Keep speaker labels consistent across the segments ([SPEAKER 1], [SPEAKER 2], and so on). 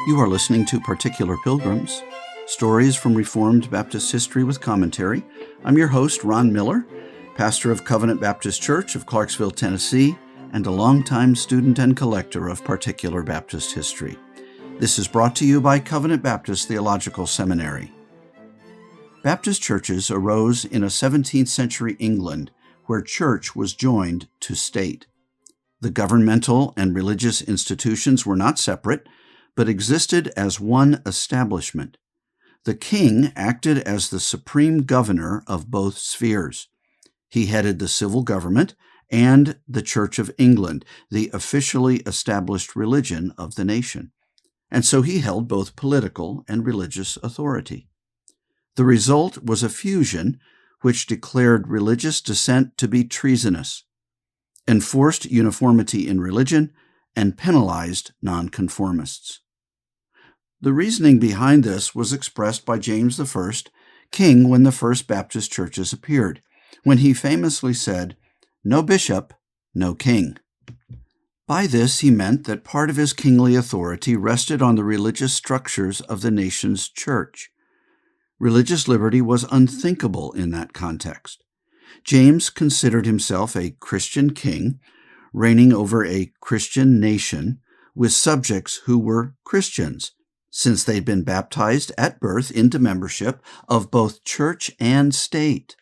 [SPEAKER 1] You are listening to Particular Pilgrims, stories from Reformed Baptist history with commentary. I'm your host, Ron Miller, pastor of Covenant Baptist Church of Clarksville, Tennessee, and a longtime student and collector of Particular Baptist history. This is brought to you by Covenant Baptist Theological Seminary. Baptist churches arose in a 17th century England where church was joined to state. The governmental and religious institutions were not separate, but existed as one establishment. The king acted as the supreme governor of both spheres. He headed the civil government and the Church of England, the officially established religion of the nation. And so he held both political and religious authority. The result was a fusion which declared religious dissent to be treasonous, enforced uniformity in religion, and penalized non-conformists. The reasoning behind this was expressed by James I, king when the first Baptist churches appeared, when he famously said, "No bishop, no king." By this he meant that part of his kingly authority rested on the religious structures of the nation's church. Religious liberty was unthinkable in that context. James considered himself a Christian king, reigning over a Christian nation with subjects who were Christians, since they'd been baptized at birth into membership of both church and state.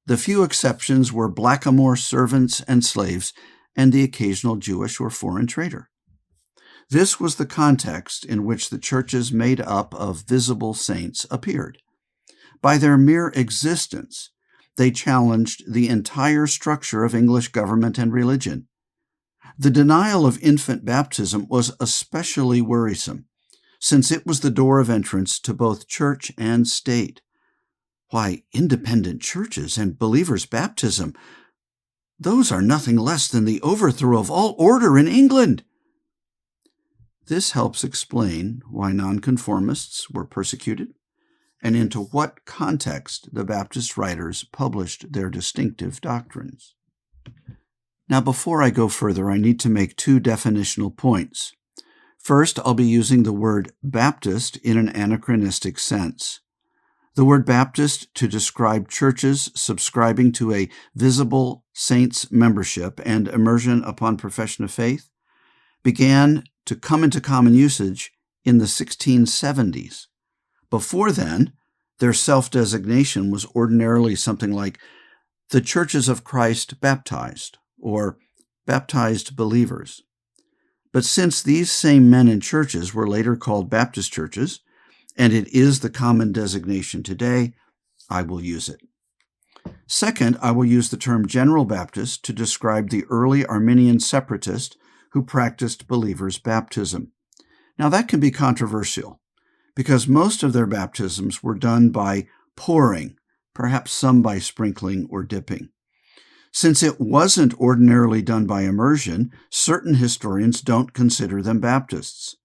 [SPEAKER 1] The few exceptions were blackamoor servants and slaves, and the occasional Jewish or foreign trader. This was the context in which the churches made up of visible saints appeared. By their mere existence, they challenged the entire structure of English government and religion. The denial of infant baptism was especially worrisome, since it was the door of entrance to both church and state. Why, independent churches and believers' baptism, those are nothing less than the overthrow of all order in England. This helps explain why nonconformists were persecuted and into what context the Baptist writers published their distinctive doctrines. Now, before I go further, I need to make two definitional points. First, I'll be using the word Baptist in an anachronistic sense. The word Baptist to describe churches subscribing to a visible saints membership and immersion upon profession of faith began to come into common usage in the 1670s. Before then, their self-designation was ordinarily something like the Churches of Christ Baptized or Baptized Believers. But since these same men and churches were later called Baptist churches, and it is the common designation today, I will use it. Second, I will use the term General Baptist to describe the early Arminian separatists who practiced believers' baptism. Now that can be controversial, because most of their baptisms were done by pouring, perhaps some by sprinkling or dipping. Since it wasn't ordinarily done by immersion, certain historians don't consider them Baptists.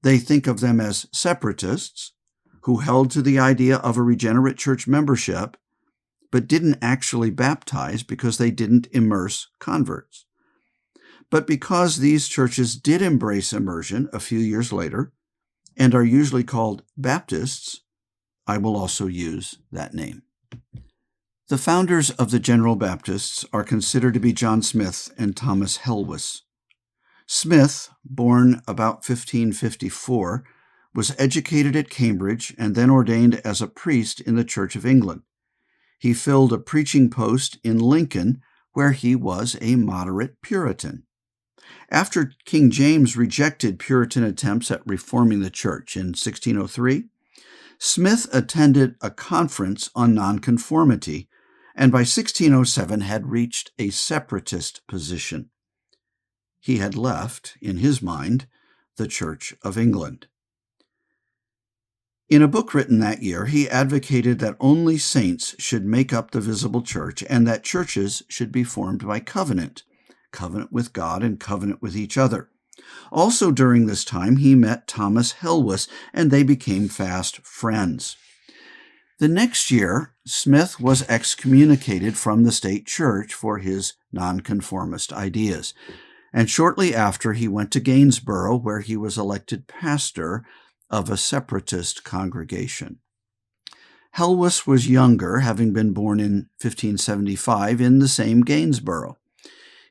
[SPEAKER 1] They think of them as separatists who held to the idea of a regenerate church membership, but didn't actually baptize because they didn't immerse converts. But because these churches did embrace immersion a few years later and are usually called Baptists, I will also use that name. The founders of the General Baptists are considered to be John Smyth and Thomas Helwys. Smyth, born about 1554, was educated at Cambridge and then ordained as a priest in the Church of England. He filled a preaching post in Lincoln, where he was a moderate Puritan. After King James rejected Puritan attempts at reforming the church in 1603, Smyth attended a conference on nonconformity, and by 1607 had reached a separatist position. He had left, in his mind, the Church of England. In a book written that year, he advocated that only saints should make up the visible church and that churches should be formed by covenant with God and covenant with each other. Also during this time, he met Thomas Helwys, and they became fast friends. The next year, Smyth was excommunicated from the state church for his nonconformist ideas. and shortly after he went to Gainsborough, where he was elected pastor of a separatist congregation. Helwys was younger, having been born in 1575 in the same Gainsborough.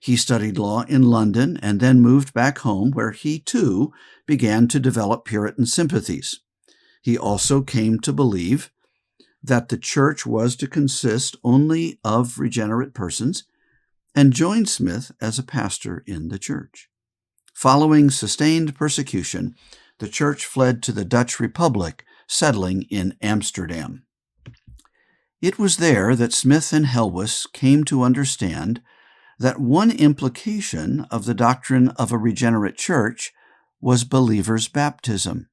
[SPEAKER 1] He studied law in London and then moved back home, where he, too, began to develop Puritan sympathies. He also came to believe that the church was to consist only of regenerate persons, and joined Smyth as a pastor in the church. Following sustained persecution, the church fled to the Dutch Republic, settling in Amsterdam. It was there that Smyth and Helwys came to understand that one implication of the doctrine of a regenerate church was believers' baptism.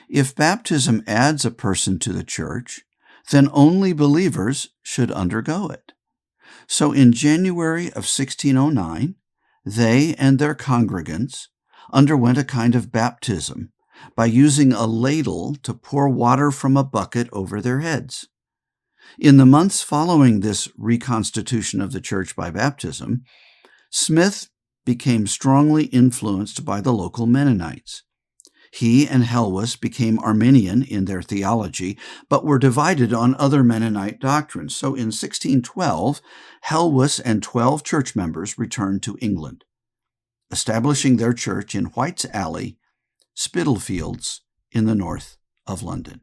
[SPEAKER 1] If baptism adds a person to the church, then only believers should undergo it. So in January of 1609, they and their congregants underwent a kind of baptism by using a ladle to pour water from a bucket over their heads. In the months following this reconstitution of the church by baptism, Smyth became strongly influenced by the local Mennonites. He and Helwys became Arminian in their theology, but were divided on other Mennonite doctrines. So in 1612, Helwys and 12 church members returned to England, establishing their church in White's Alley, Spitalfields, in the north of London.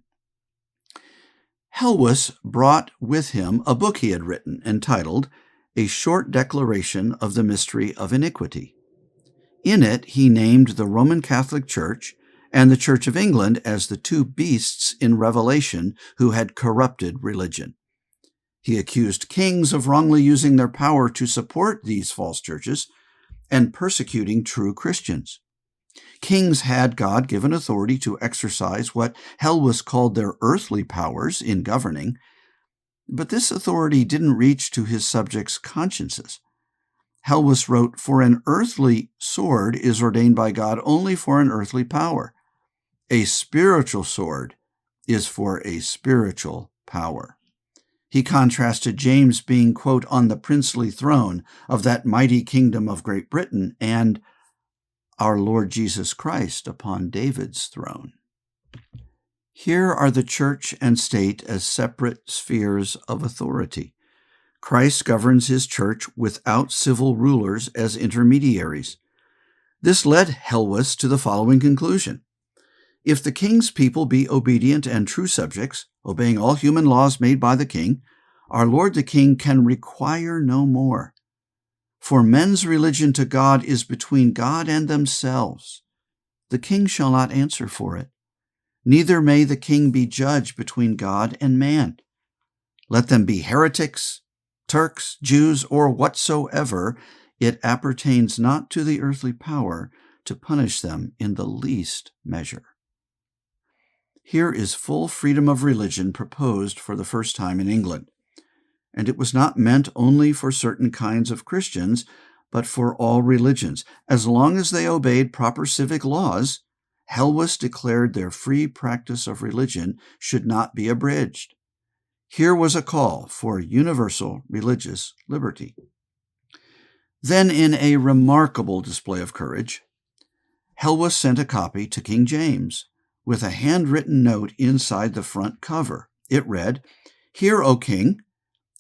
[SPEAKER 1] Helwys brought with him a book he had written entitled A Short Declaration of the Mystery of Iniquity. In it, he named the Roman Catholic Church and the Church of England as the two beasts in Revelation who had corrupted religion. He accused kings of wrongly using their power to support these false churches and persecuting true Christians. Kings had God-given authority to exercise what Helwys called their earthly powers in governing, but this authority didn't reach to his subjects' consciences. Helwys wrote, "For an earthly sword is ordained by God only for an earthly power. A spiritual sword is for a spiritual power." He contrasted James being, quote, on the princely throne of that mighty kingdom of Great Britain, and our Lord Jesus Christ upon David's throne. Here are the church and state as separate spheres of authority. Christ governs his church without civil rulers as intermediaries. This led Helwys to the following conclusion: if the king's people be obedient and true subjects, obeying all human laws made by the king, our Lord the King can require no more. For men's religion to God is between God and themselves. The king shall not answer for it. Neither may the king be judge between God and man. Let them be heretics, Turks, Jews, or whatsoever, it appertains not to the earthly power to punish them in the least measure. Here is full freedom of religion proposed for the first time in England. And it was not meant only for certain kinds of Christians, but for all religions. As long as they obeyed proper civic laws, Helwys declared their free practice of religion should not be abridged. Here was a call for universal religious liberty. Then, in a remarkable display of courage, Helwys sent a copy to King James with a handwritten note inside the front cover. It read, "Hear, O King,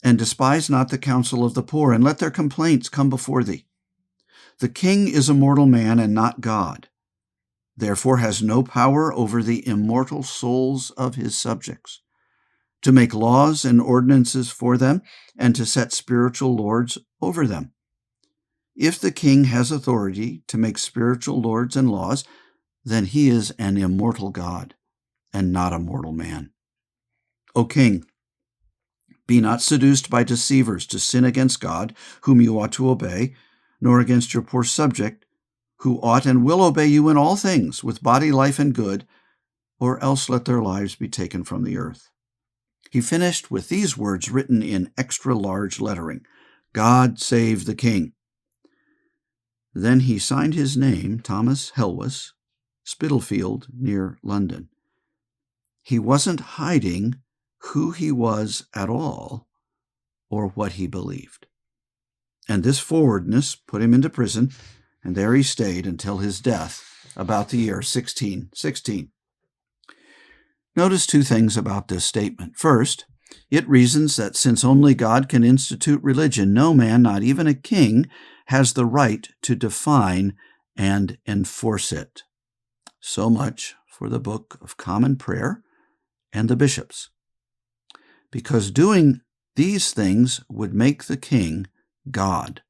[SPEAKER 1] and despise not the counsel of the poor, and let their complaints come before thee. The king is a mortal man and not God, therefore has no power over the immortal souls of his subjects, to make laws and ordinances for them, and to set spiritual lords over them. If the king has authority to make spiritual lords and laws, then he is an immortal God, and not a mortal man. O king, be not seduced by deceivers to sin against God, whom you ought to obey, nor against your poor subject, who ought and will obey you in all things, with body, life, and good, or else let their lives be taken from the earth." He finished with these words written in extra-large lettering, "God save the king." Then he signed his name, Thomas Helwys, Spitalfield, near London. He wasn't hiding who he was at all or what he believed. And this forwardness put him into prison, and there he stayed until his death, about the year 1616. Notice two things about this statement. First, it reasons that since only God can institute religion, no man, not even a king, has the right to define and enforce it. So much for the Book of Common Prayer and the bishops. Because doing these things would make the king God.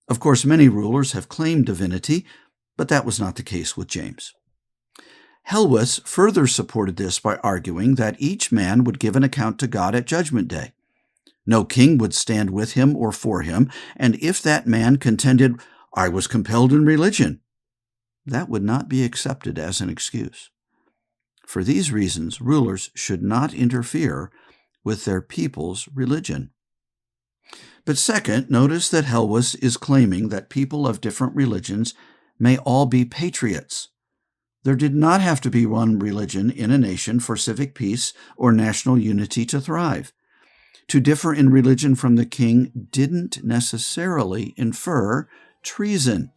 [SPEAKER 1] Of course, many rulers have claimed divinity, but that was not the case with James. Helwys further supported this by arguing that each man would give an account to God at Judgment Day. No king would stand with him or for him, and if that man contended, "I was compelled in religion," that would not be accepted as an excuse. For these reasons, rulers should not interfere with their people's religion. But second, notice that Helwys is claiming that people of different religions may all be patriots. There did not have to be one religion in a nation for civic peace or national unity to thrive. To differ in religion from the king didn't necessarily infer treason.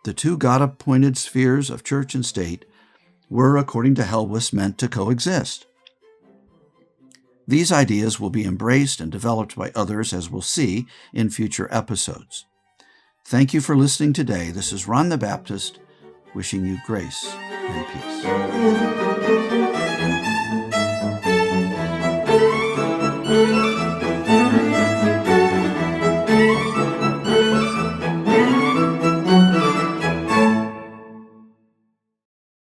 [SPEAKER 1] The two God-appointed spheres of church and state were, according to Helwys, meant to coexist. These ideas will be embraced and developed by others, as we'll see in future episodes. Thank you for listening today. This is Ron the Baptist, wishing you grace and peace.